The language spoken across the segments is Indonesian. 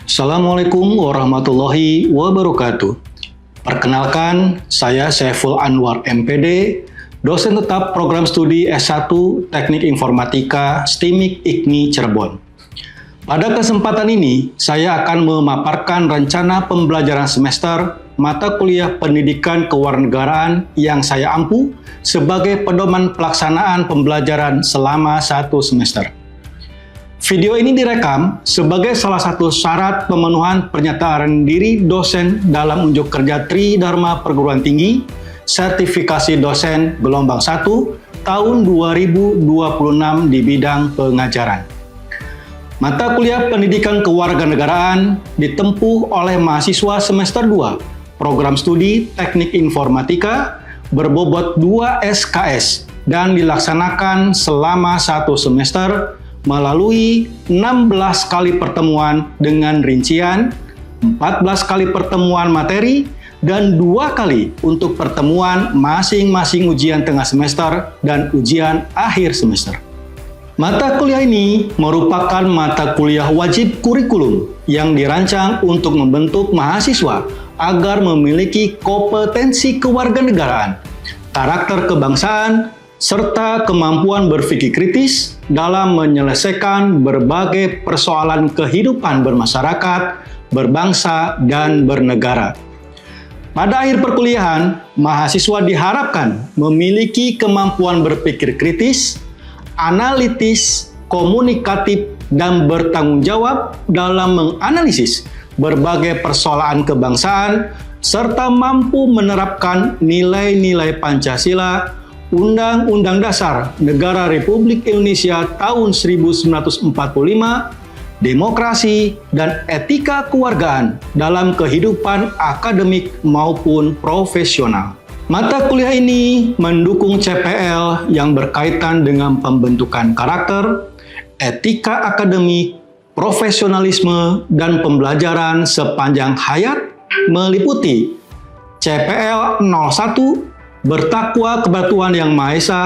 Assalamualaikum warahmatullahi wabarakatuh. Perkenalkan, saya Saiful Anwar MPD, dosen tetap program studi S1 Teknik Informatika STIMIK IKMI Cirebon. Pada kesempatan ini, saya akan memaparkan rencana pembelajaran semester mata kuliah pendidikan kewarganegaraan yang saya ampu sebagai pedoman pelaksanaan pembelajaran selama 1 semester. Video ini direkam sebagai salah satu syarat pemenuhan pernyataan diri dosen dalam unjuk kerja Tridharma Perguruan Tinggi, sertifikasi dosen gelombang 1 tahun 2026 di bidang pengajaran. Mata kuliah pendidikan kewarganegaraan ditempuh oleh mahasiswa semester 2, program studi Teknik Informatika berbobot 2 SKS dan dilaksanakan selama 1 semester melalui 16 kali pertemuan dengan rincian, 14 kali pertemuan materi, dan 2 kali untuk pertemuan masing-masing ujian tengah semester dan ujian akhir semester. Mata kuliah ini merupakan mata kuliah wajib kurikulum yang dirancang untuk membentuk mahasiswa agar memiliki kompetensi kewarganegaraan, karakter kebangsaan, serta kemampuan berpikir kritis dalam menyelesaikan berbagai persoalan kehidupan bermasyarakat, berbangsa, dan bernegara. Pada akhir perkuliahan, mahasiswa diharapkan memiliki kemampuan berpikir kritis, analitis, komunikatif, dan bertanggung jawab dalam menganalisis berbagai persoalan kebangsaan, serta mampu menerapkan nilai-nilai Pancasila, Undang-Undang Dasar Negara Republik Indonesia tahun 1945, demokrasi, dan etika kewargaan dalam kehidupan akademik maupun profesional. Mata kuliah ini mendukung CPL yang berkaitan dengan pembentukan karakter, etika akademik, profesionalisme, dan pembelajaran sepanjang hayat meliputi CPL 01, bertakwa kepada Tuhan Yang Maha Esa,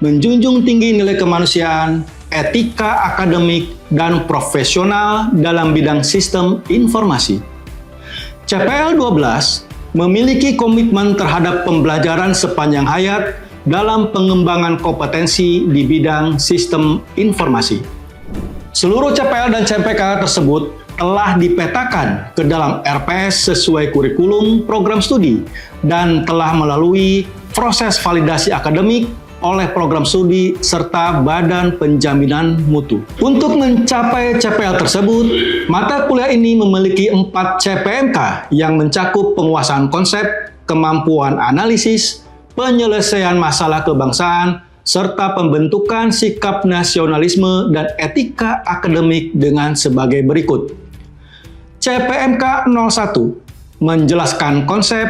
menjunjung tinggi nilai kemanusiaan, etika akademik, dan profesional dalam bidang sistem informasi. CPL 12 memiliki komitmen terhadap pembelajaran sepanjang hayat dalam pengembangan kompetensi di bidang sistem informasi. Seluruh CPL dan CPK tersebut telah dipetakan ke dalam RPS sesuai kurikulum program studi dan telah melalui proses validasi akademik oleh program studi serta Badan Penjaminan Mutu. Untuk mencapai CPL tersebut, mata kuliah ini memiliki 4 CPMK yang mencakup penguasaan konsep, kemampuan analisis, penyelesaian masalah kebangsaan, serta pembentukan sikap nasionalisme dan etika akademik dengan sebagai berikut. CPMK 01 menjelaskan konsep,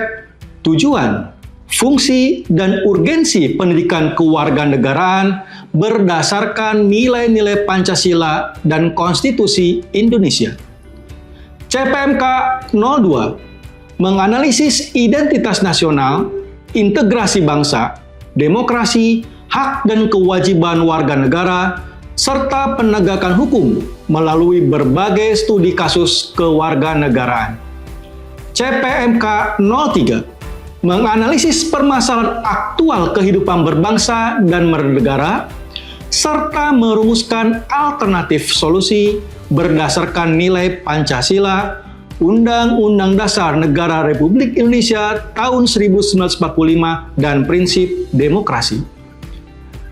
tujuan, fungsi, dan urgensi pendidikan kewarganegaraan berdasarkan nilai-nilai Pancasila dan Konstitusi Indonesia. CPMK 02 menganalisis identitas nasional, integrasi bangsa, demokrasi, hak dan kewajiban warga negara, serta penegakan hukum melalui berbagai studi kasus kewarganegaraan. CPMK 03 menganalisis permasalahan aktual kehidupan berbangsa dan bernegara, serta merumuskan alternatif solusi berdasarkan nilai Pancasila, Undang-Undang Dasar Negara Republik Indonesia tahun 1945, dan prinsip demokrasi.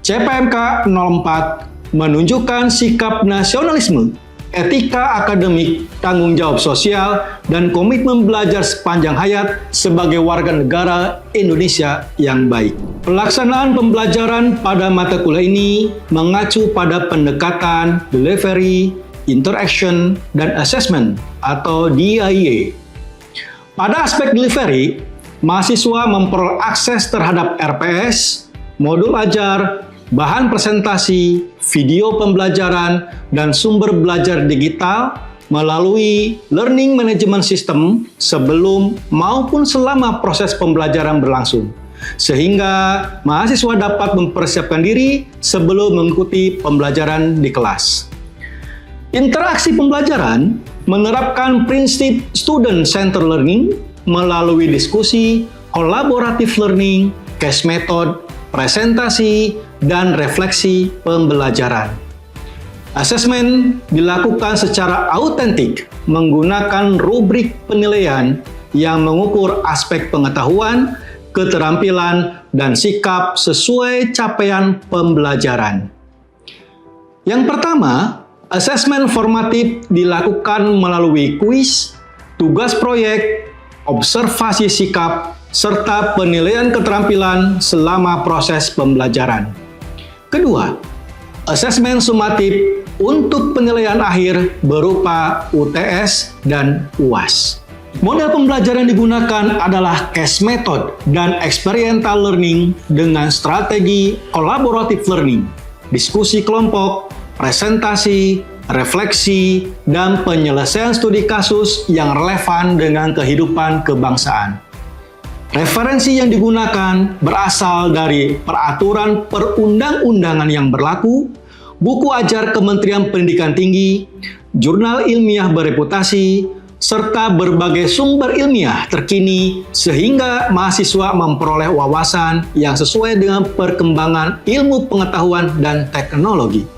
CPMK 04 menunjukkan sikap nasionalisme, etika akademik, tanggung jawab sosial, dan komitmen belajar sepanjang hayat sebagai warga negara Indonesia yang baik. Pelaksanaan pembelajaran pada mata kuliah ini mengacu pada pendekatan delivery, interaction, dan assessment atau DIA. Pada aspek delivery, mahasiswa memperoleh akses terhadap RPS, modul ajar, bahan presentasi, video pembelajaran, dan sumber belajar digital melalui Learning Management System sebelum maupun selama proses pembelajaran berlangsung, sehingga mahasiswa dapat mempersiapkan diri sebelum mengikuti pembelajaran di kelas. Interaksi pembelajaran menerapkan prinsip student-centered learning melalui diskusi, collaborative learning, case method, presentasi, dan refleksi pembelajaran. Asesmen dilakukan secara autentik menggunakan rubrik penilaian yang mengukur aspek pengetahuan, keterampilan, dan sikap sesuai capaian pembelajaran. Yang pertama, asesmen formatif dilakukan melalui kuis, tugas proyek, observasi sikap, serta penilaian keterampilan selama proses pembelajaran. Kedua, asesmen sumatif untuk penilaian akhir berupa UTS dan UAS. Model pembelajaran digunakan adalah case method dan experiential learning dengan strategi collaborative learning, diskusi kelompok, presentasi, refleksi, dan penyelesaian studi kasus yang relevan dengan kehidupan kebangsaan. Referensi yang digunakan berasal dari peraturan perundang-undangan yang berlaku, buku ajar Kementerian Pendidikan Tinggi, jurnal ilmiah bereputasi, serta berbagai sumber ilmiah terkini sehingga mahasiswa memperoleh wawasan yang sesuai dengan perkembangan ilmu pengetahuan dan teknologi.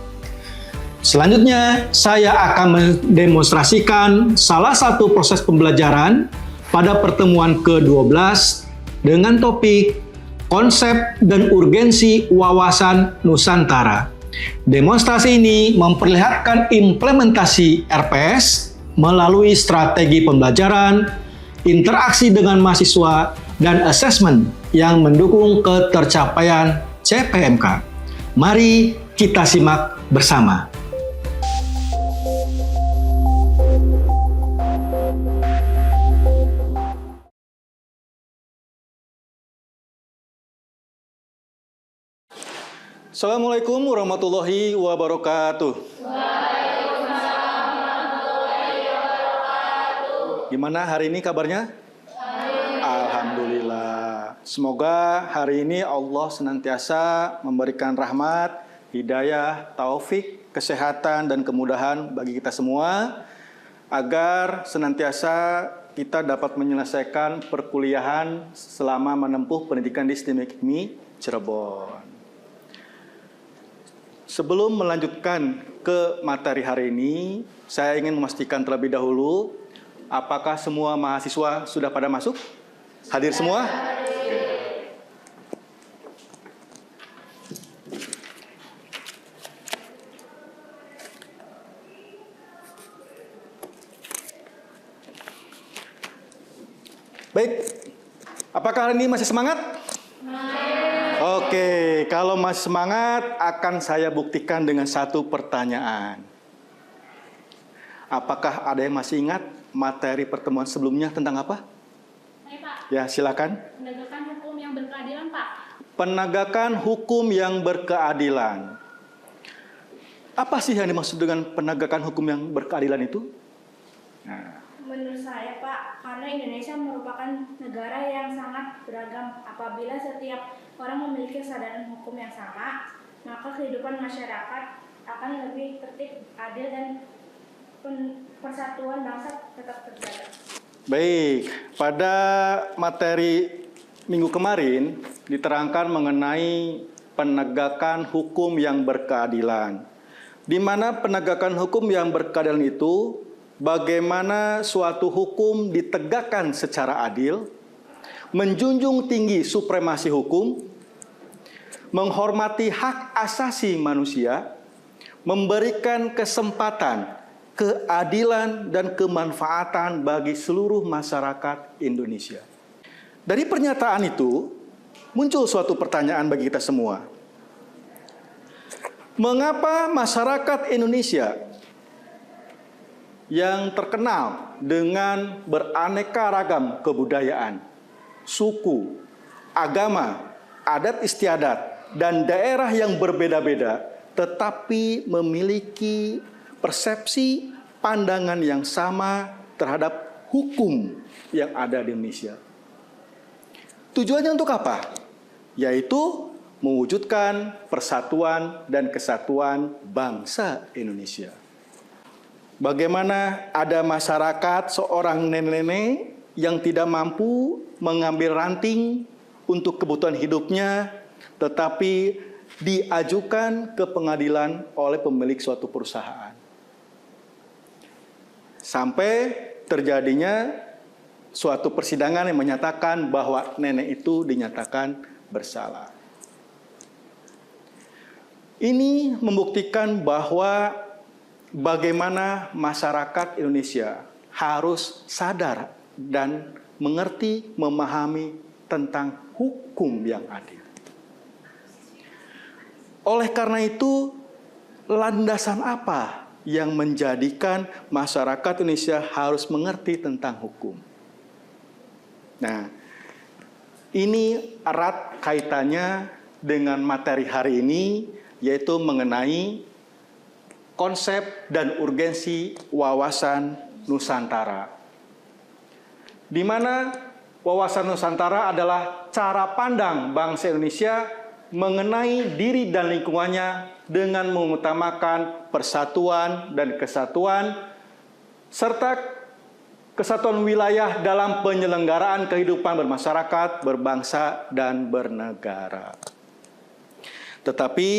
Selanjutnya, saya akan mendemonstrasikan salah satu proses pembelajaran pada pertemuan ke-12 dengan topik konsep dan urgensi wawasan Nusantara. Demonstrasi ini memperlihatkan implementasi RPS melalui strategi pembelajaran, interaksi dengan mahasiswa, dan asesmen yang mendukung ketercapaian CPMK. Mari kita simak bersama. Assalamualaikum warahmatullahi wabarakatuh. Waalaikumsalam warahmatullahi wabarakatuh. Gimana hari ini kabarnya? Alhamdulillah. Semoga hari ini Allah senantiasa memberikan rahmat, hidayah, taufik, kesehatan, dan kemudahan bagi kita semua agar senantiasa kita dapat menyelesaikan perkuliahan selama menempuh pendidikan di STIM Hikmi Cirebon. Sebelum melanjutkan ke materi hari ini, saya ingin memastikan terlebih dahulu, apakah semua mahasiswa sudah pada masuk? Hadir semua? Baik, apakah hari ini masih semangat? Oke, kalau masih semangat akan saya buktikan dengan satu pertanyaan. Apakah ada yang masih ingat materi pertemuan sebelumnya tentang apa? Hai, Pak. Ya, silakan. Penegakan hukum yang berkeadilan, Pak. Penegakan hukum yang berkeadilan. Apa sih yang dimaksud dengan penegakan hukum yang berkeadilan itu? Nah, Menurut saya, Pak, karena Indonesia merupakan negara yang sangat beragam. Apabila setiap orang memiliki kesadaran hukum yang sama, maka kehidupan masyarakat akan lebih tertib, adil, dan persatuan bangsa tetap terjaga. baik, pada materi minggu kemarin diterangkan mengenai penegakan hukum yang berkeadilan. Di mana penegakan hukum yang berkeadilan itu bagaimana suatu hukum ditegakkan secara adil, menjunjung tinggi supremasi hukum, menghormati hak asasi manusia, memberikan kesempatan, keadilan, dan kemanfaatan bagi seluruh masyarakat Indonesia. Dari pernyataan itu, muncul suatu pertanyaan bagi kita semua. Mengapa masyarakat Indonesia yang terkenal dengan beraneka ragam kebudayaan, suku, agama, adat istiadat, dan daerah yang berbeda-beda, tetapi memiliki persepsi pandangan yang sama terhadap hukum yang ada di Indonesia? Tujuannya untuk apa? Yaitu mewujudkan persatuan dan kesatuan bangsa Indonesia. bagaimana ada masyarakat seorang nenek-nenek yang tidak mampu mengambil ranting untuk kebutuhan hidupnya, tetapi diajukan ke pengadilan oleh pemilik suatu perusahaan. Sampai terjadinya suatu persidangan yang menyatakan bahwa nenek itu dinyatakan bersalah. Ini membuktikan bahwa bagaimana masyarakat Indonesia harus sadar dan mengerti, memahami tentang hukum yang adil. Oleh karena itu, landasan apa yang menjadikan masyarakat Indonesia harus mengerti tentang hukum? Nah, ini erat kaitannya dengan materi hari ini, yaitu mengenai konsep dan urgensi wawasan Nusantara. Di mana wawasan Nusantara adalah cara pandang bangsa Indonesia mengenai diri dan lingkungannya dengan mengutamakan persatuan dan kesatuan, serta kesatuan wilayah dalam penyelenggaraan kehidupan bermasyarakat, berbangsa, dan bernegara. Tetapi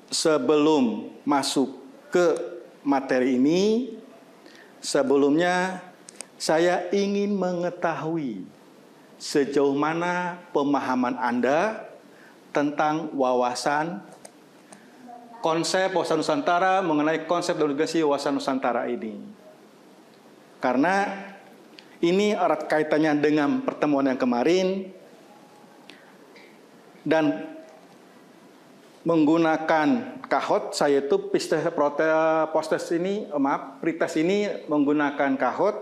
sebelum masuk ke materi ini, sebelumnya saya ingin mengetahui sejauh mana pemahaman Anda tentang wawasan konsep wawasan Nusantara, mengenai konsep dan urgensi wawasan Nusantara ini. Karena ini erat kaitannya dengan pertemuan yang kemarin, dan menggunakan kahot, saya itu pretest ini menggunakan kahot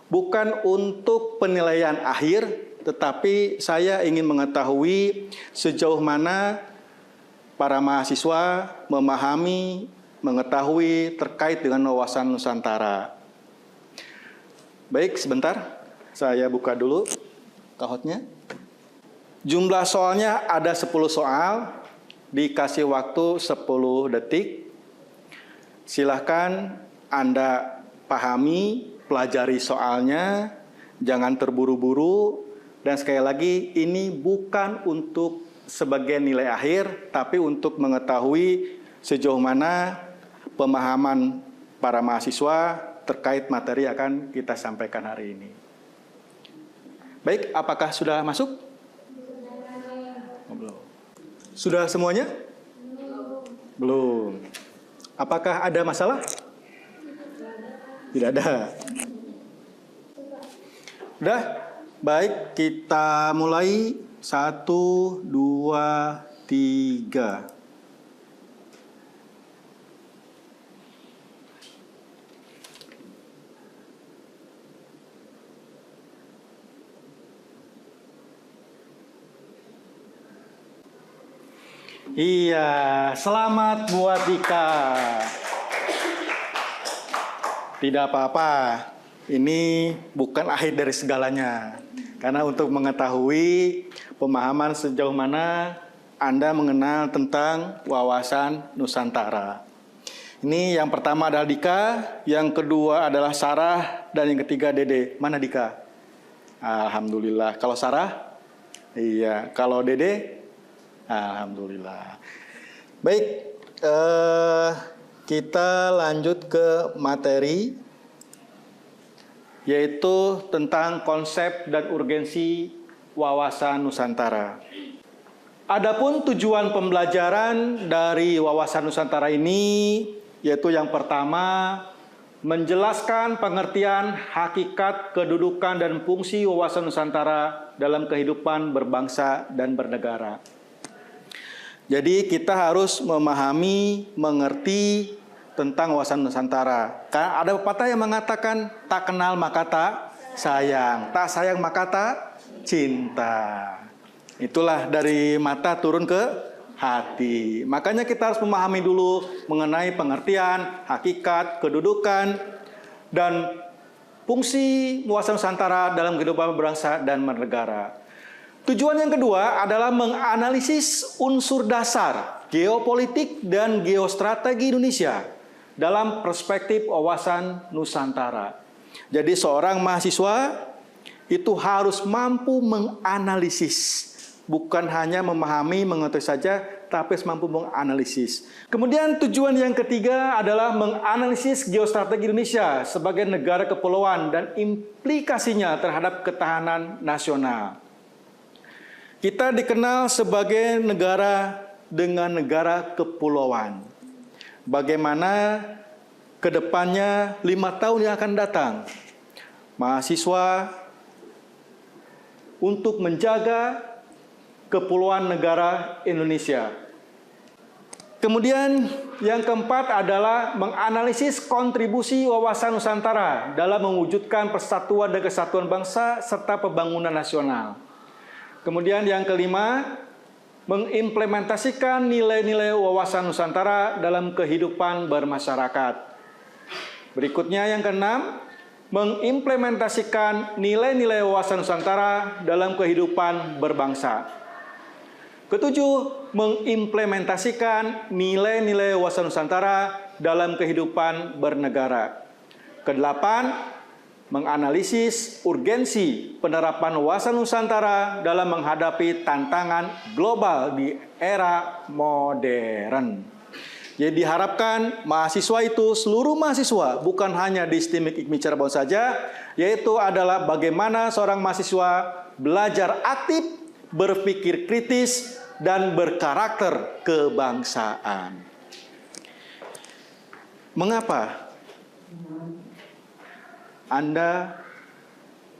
bukan untuk penilaian akhir, tetapi saya ingin mengetahui sejauh mana para mahasiswa memahami, mengetahui terkait dengan wawasan Nusantara. Baik, sebentar, saya buka dulu kahotnya. Jumlah soalnya ada 10 soal, dikasih waktu 10 detik. Silahkan Anda pahami, pelajari soalnya, jangan terburu-buru, dan sekali lagi ini bukan untuk sebagai nilai akhir, tapi untuk mengetahui sejauh mana pemahaman para mahasiswa terkait materi akan kita sampaikan hari ini. Baik, apakah sudah masuk? Belum. Sudah semuanya? Belum. Apakah ada masalah? Tidak ada. Udah? Baik, kita mulai. 1, 2, 3. Iya, selamat buat Dika. Tidak apa-apa, ini bukan akhir dari segalanya. Karena untuk mengetahui pemahaman sejauh mana Anda mengenal tentang wawasan Nusantara. Ini yang pertama adalah Dika, yang kedua adalah Sarah, dan yang ketiga Dede. Mana Dika? Alhamdulillah. Kalau Sarah? Iya. Kalau Dede? Alhamdulillah. Baik, kita lanjut ke materi, yaitu tentang konsep dan urgensi wawasan Nusantara. Adapun tujuan pembelajaran dari wawasan Nusantara ini, yaitu yang pertama, menjelaskan pengertian hakikat, kedudukan, dan fungsi wawasan Nusantara dalam kehidupan berbangsa dan bernegara. Jadi kita harus memahami, mengerti tentang wawasan Nusantara. Karena ada pepatah yang mengatakan, tak kenal maka tak sayang, tak sayang maka tak cinta. Itulah dari mata turun ke hati. Makanya kita harus memahami dulu mengenai pengertian, hakikat, kedudukan, dan fungsi wawasan Nusantara dalam kehidupan berbangsa dan bernegara. Tujuan yang kedua adalah menganalisis unsur dasar geopolitik dan geostrategi Indonesia dalam perspektif wawasan Nusantara. Jadi seorang mahasiswa itu harus mampu menganalisis, bukan hanya memahami, mengetahui saja, tapi harus mampu menganalisis. Kemudian tujuan yang ketiga adalah menganalisis geostrategi Indonesia sebagai negara kepulauan dan implikasinya terhadap ketahanan nasional. Kita dikenal sebagai negara dengan negara kepulauan. Bagaimana ke depannya 5 tahun yang akan datang, mahasiswa untuk menjaga kepulauan negara Indonesia. Kemudian yang keempat adalah menganalisis kontribusi wawasan Nusantara dalam mewujudkan persatuan dan kesatuan bangsa serta pembangunan nasional. Kemudian yang kelima, mengimplementasikan nilai-nilai wawasan Nusantara dalam kehidupan bermasyarakat. Berikutnya yang keenam, mengimplementasikan nilai-nilai wawasan Nusantara dalam kehidupan berbangsa. Ketujuh, mengimplementasikan nilai-nilai wawasan Nusantara dalam kehidupan bernegara. Kedelapan, menganalisis urgensi penerapan wawasan Nusantara dalam menghadapi tantangan global di era modern. Jadi diharapkan mahasiswa itu, seluruh mahasiswa, bukan hanya di STIMIK IKMI Cirebon saja, yaitu adalah bagaimana seorang mahasiswa belajar aktif, berpikir kritis, dan berkarakter kebangsaan. Mengapa Anda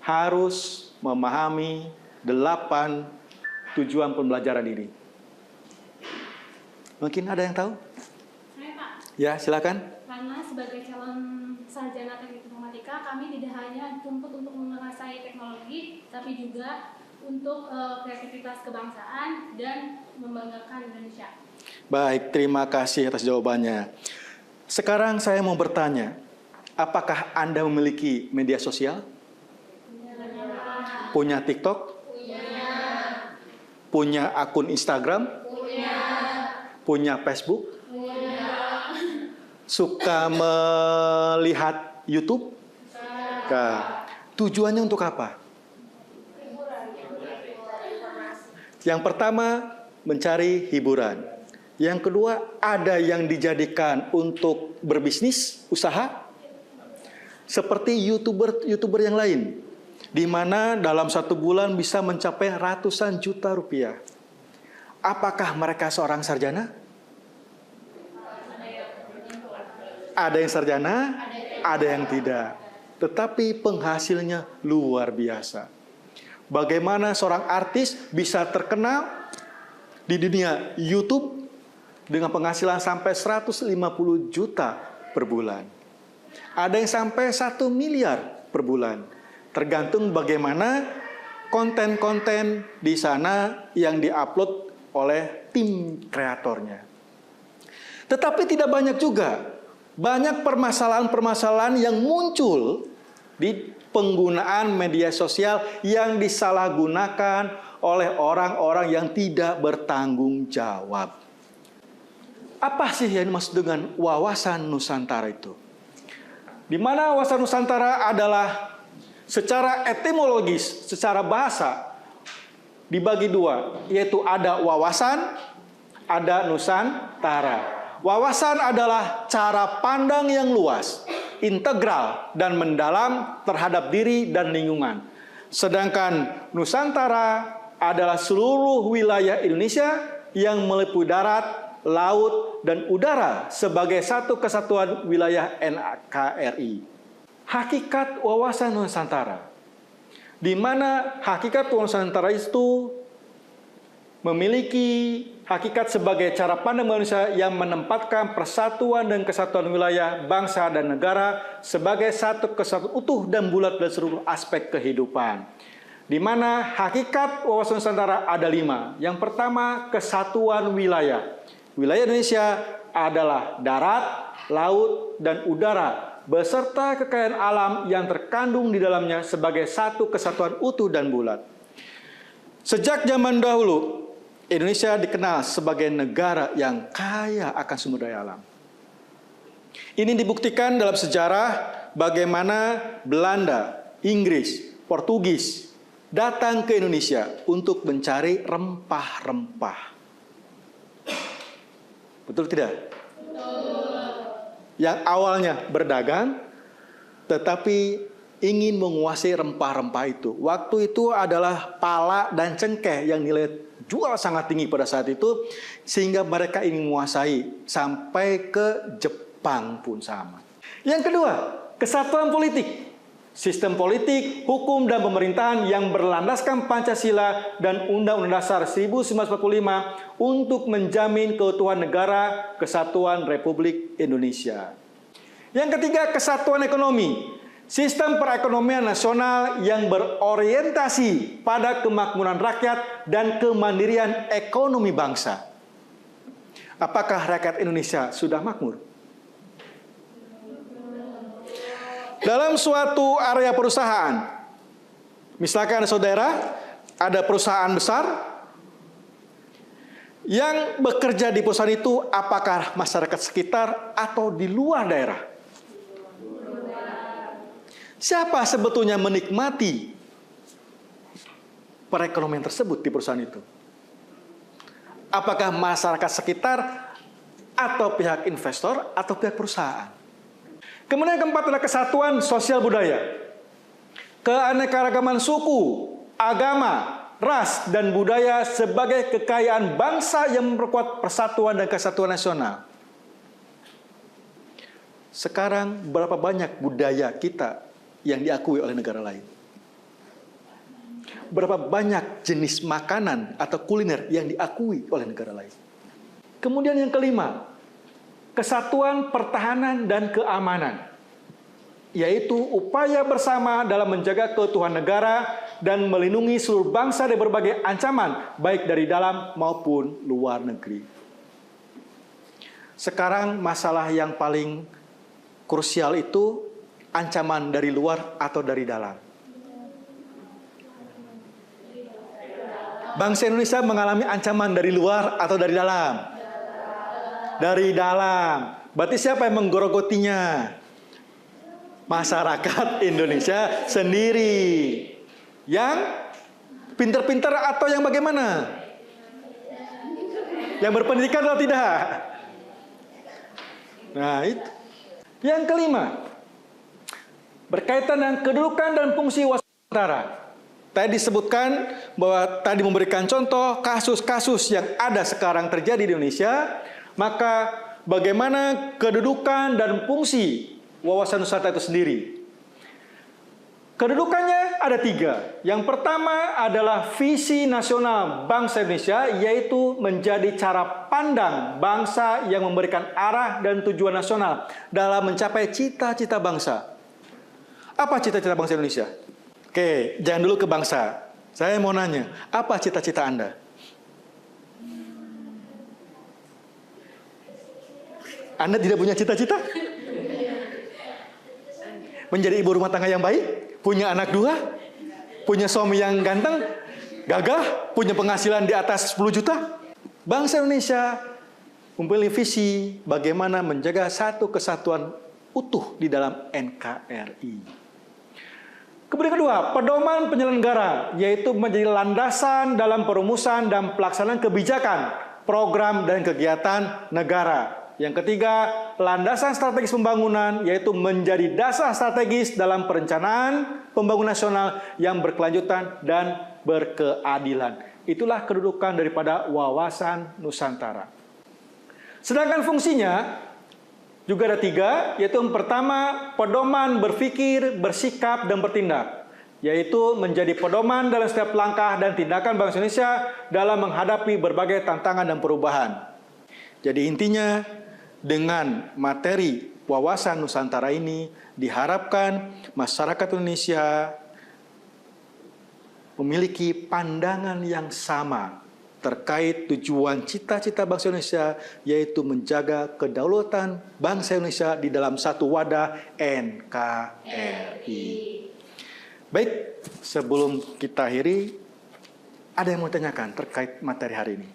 harus memahami 8 tujuan pembelajaran ini? Mungkin ada yang tahu? Saya, Pak. Ya, silakan. Karena sebagai calon sarjana teknik informatika, kami tidak hanya dituntut untuk menguasai teknologi, tapi juga untuk kreativitas kebangsaan dan membanggakan Indonesia. Baik, terima kasih atas jawabannya. Sekarang saya mau bertanya, apakah Anda memiliki media sosial? Punya TikTok? Punya akun Instagram? Punya Facebook? Suka melihat YouTube? Tujuannya untuk apa? Yang pertama, mencari hiburan. Yang kedua, ada yang dijadikan untuk berbisnis, usaha, seperti YouTuber yang lain, di mana dalam 1 bulan bisa mencapai ratusan juta rupiah. Apakah mereka seorang sarjana? Ada yang sarjana, ada yang tidak. Tetapi penghasilnya luar biasa. Bagaimana seorang artis bisa terkenal di dunia YouTube dengan penghasilan sampai 150 juta per bulan. Ada yang sampai 1 miliar per bulan. Tergantung bagaimana konten-konten di sana yang diupload oleh tim kreatornya. Tetapi tidak banyak juga. Banyak permasalahan-permasalahan yang muncul di penggunaan media sosial yang disalahgunakan oleh orang-orang yang tidak bertanggung jawab. Apa sih yang dimaksud dengan wawasan Nusantara itu? Di mana wawasan Nusantara adalah secara etimologis, secara bahasa dibagi 2, yaitu ada wawasan, ada Nusantara. Wawasan adalah cara pandang yang luas, integral, dan mendalam terhadap diri dan lingkungan. Sedangkan Nusantara adalah seluruh wilayah Indonesia yang meliputi darat, laut, dan udara sebagai satu kesatuan wilayah NKRI. Hakikat wawasan Nusantara, di mana hakikat wawasan Nusantara itu memiliki hakikat sebagai cara pandang manusia yang menempatkan persatuan dan kesatuan wilayah, bangsa, dan negara sebagai satu kesatuan utuh dan bulat dari seluruh aspek kehidupan. Di mana hakikat wawasan Nusantara ada 5. Yang pertama, kesatuan wilayah. Wilayah Indonesia adalah darat, laut, dan udara, beserta kekayaan alam yang terkandung di dalamnya sebagai satu kesatuan utuh dan bulat. Sejak zaman dahulu, Indonesia dikenal sebagai negara yang kaya akan sumber daya alam. Ini dibuktikan dalam sejarah bagaimana Belanda, Inggris, Portugis datang ke Indonesia untuk mencari rempah-rempah. Betul tidak? Yang awalnya berdagang, tetapi ingin menguasai rempah-rempah itu. Waktu itu adalah pala dan cengkeh yang nilai jual sangat tinggi pada saat itu, sehingga mereka ingin menguasai sampai ke Jepang pun sama. Yang kedua, kesatuan politik. Sistem politik, hukum, dan pemerintahan yang berlandaskan Pancasila dan Undang-Undang Dasar 1945 untuk menjamin keutuhan negara Kesatuan Republik Indonesia. Yang ketiga, kesatuan ekonomi. Sistem perekonomian nasional yang berorientasi pada kemakmuran rakyat dan kemandirian ekonomi bangsa. Apakah rakyat Indonesia sudah makmur? Dalam suatu area perusahaan, misalkan saudara, ada perusahaan besar yang bekerja di perusahaan itu, apakah masyarakat sekitar atau di luar daerah? Siapa sebetulnya menikmati perekonomian tersebut di perusahaan itu? Apakah masyarakat sekitar atau pihak investor atau pihak perusahaan? Kemudian yang keempat adalah kesatuan sosial budaya. Keanekaragaman suku, agama, ras, dan budaya sebagai kekayaan bangsa yang memperkuat persatuan dan kesatuan nasional. Sekarang berapa banyak budaya kita yang diakui oleh negara lain? Berapa banyak jenis makanan atau kuliner yang diakui oleh negara lain? Kemudian yang kelima, kesatuan pertahanan dan keamanan, yaitu upaya bersama dalam menjaga keutuhan negara dan melindungi seluruh bangsa dari berbagai ancaman, baik dari dalam maupun luar negeri. Sekarang masalah yang paling krusial itu ancaman dari luar atau dari dalam. Bangsa Indonesia mengalami ancaman dari luar atau dari dalam? Dari dalam. Berarti siapa yang menggerogotinya? Masyarakat Indonesia sendiri. Yang pintar-pintar atau yang bagaimana? Yang berpendidikan atau tidak? Nah, itu. Yang kelima, berkaitan dengan kedudukan dan fungsi wasantara. Tadi disebutkan bahwa tadi memberikan contoh kasus-kasus yang ada sekarang terjadi di Indonesia. Maka bagaimana kedudukan dan fungsi wawasan Nusantara itu sendiri? Kedudukannya ada 3. Yang pertama adalah visi nasional bangsa Indonesia, yaitu menjadi cara pandang bangsa yang memberikan arah dan tujuan nasional dalam mencapai cita-cita bangsa. Apa cita-cita bangsa Indonesia? Oke, jangan dulu ke bangsa. Saya mau nanya, apa cita-cita Anda? Anda tidak punya cita-cita? Menjadi ibu rumah tangga yang baik? Punya anak 2? Punya suami yang ganteng? Gagah? Punya penghasilan di atas 10 juta? Bangsa Indonesia memiliki visi bagaimana menjaga satu kesatuan utuh di dalam NKRI. Kemudian kedua, pedoman penyelenggara, yaitu menjadi landasan dalam perumusan dan pelaksanaan kebijakan, program dan kegiatan negara. Yang ketiga, landasan strategis pembangunan, yaitu menjadi dasar strategis dalam perencanaan pembangunan nasional yang berkelanjutan dan berkeadilan. Itulah kedudukan daripada wawasan Nusantara. Sedangkan fungsinya juga ada 3, yaitu yang pertama, pedoman berpikir, bersikap, dan bertindak, yaitu menjadi pedoman dalam setiap langkah dan tindakan bangsa Indonesia dalam menghadapi berbagai tantangan dan perubahan. Jadi intinya, dengan materi wawasan Nusantara ini diharapkan masyarakat Indonesia memiliki pandangan yang sama terkait tujuan cita-cita bangsa Indonesia, yaitu menjaga kedaulatan bangsa Indonesia di dalam satu wadah NKRI. Baik, sebelum kita akhiri, ada yang mau tanyakan terkait materi hari ini?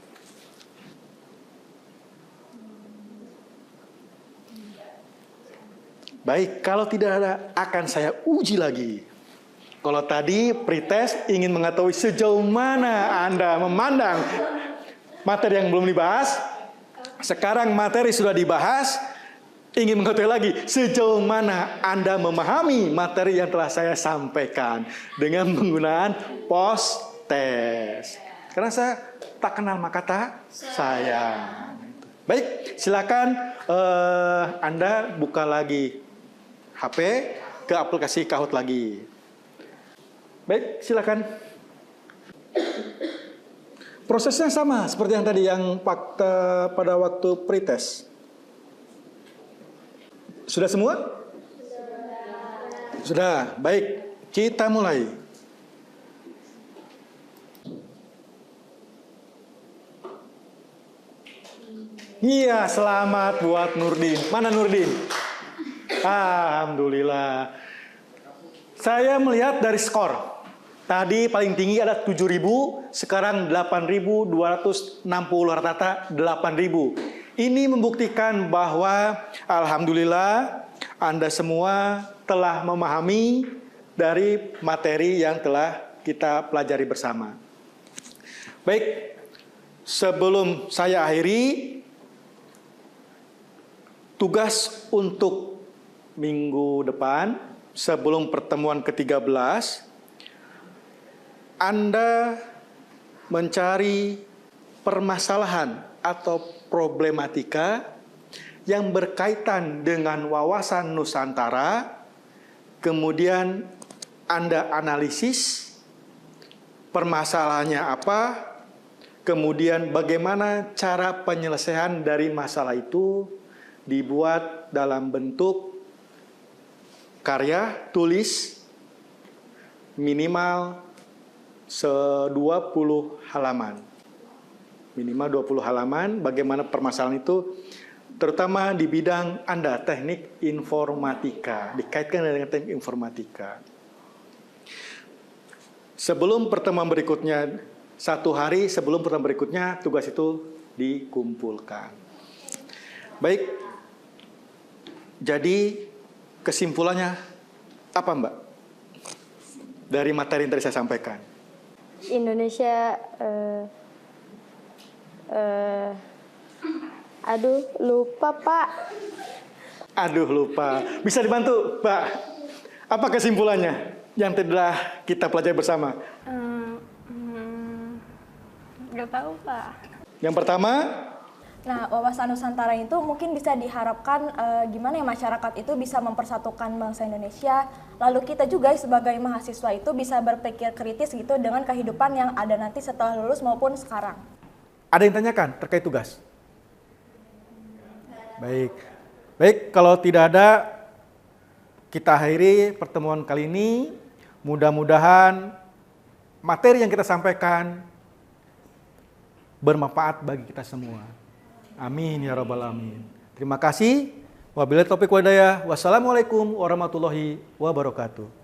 Baik, kalau tidak ada akan saya uji lagi. Kalau tadi pretest ingin mengetahui sejauh mana Anda memandang materi yang belum dibahas, sekarang materi sudah dibahas, ingin mengetahui lagi sejauh mana Anda memahami materi yang telah saya sampaikan dengan menggunakan post test. Karena saya tak kenal maka tak sayang. Baik, silakan Anda buka lagi HP ke aplikasi Kahoot lagi. Baik, silakan. Prosesnya sama seperti yang tadi yang pada waktu pretest. Sudah semua? Sudah. Baik, kita mulai. Iya, selamat buat Nurdin. Mana Nurdin? Alhamdulillah. Saya melihat dari skor. Tadi paling tinggi ada 7.000, sekarang 8.260, rata-rata 8.000. Ini membuktikan bahwa alhamdulillah Anda semua telah memahami dari materi yang telah kita pelajari bersama. Baik, sebelum saya akhiri, tugas untuk minggu depan, sebelum pertemuan ke-13, Anda mencari permasalahan atau problematika yang berkaitan dengan wawasan Nusantara, kemudian Anda analisis permasalahannya apa, kemudian bagaimana cara penyelesaian dari masalah itu, dibuat dalam bentuk karya tulis minimal 20 halaman. Minimal 20 halaman bagaimana permasalahan itu, terutama di bidang Anda, teknik informatika, dikaitkan dengan teknik informatika. Sebelum pertemuan berikutnya, 1 hari sebelum pertemuan berikutnya, tugas itu dikumpulkan. Baik, jadi kesimpulannya apa Mbak? Dari materi yang tadi saya sampaikan. Indonesia, aduh lupa Pak. Aduh lupa. Bisa dibantu Mbak? Apa kesimpulannya yang telah kita pelajari bersama? Nggak tahu Pak. Yang pertama, Nah, wawasan Nusantara itu mungkin bisa diharapkan gimana ya masyarakat itu bisa mempersatukan bangsa Indonesia. Lalu kita juga sebagai mahasiswa itu bisa berpikir kritis gitu dengan kehidupan yang ada nanti setelah lulus maupun sekarang. ada yang tanyakan terkait tugas? Baik. Baik, kalau tidak ada, kita akhiri pertemuan kali ini. Mudah-mudahan materi yang kita sampaikan bermanfaat bagi kita semua. Amin ya rabbal alamin. Terima kasih. Wabillahi taufiq wal hidayah. Wassalamualaikum warahmatullahi wabarakatuh.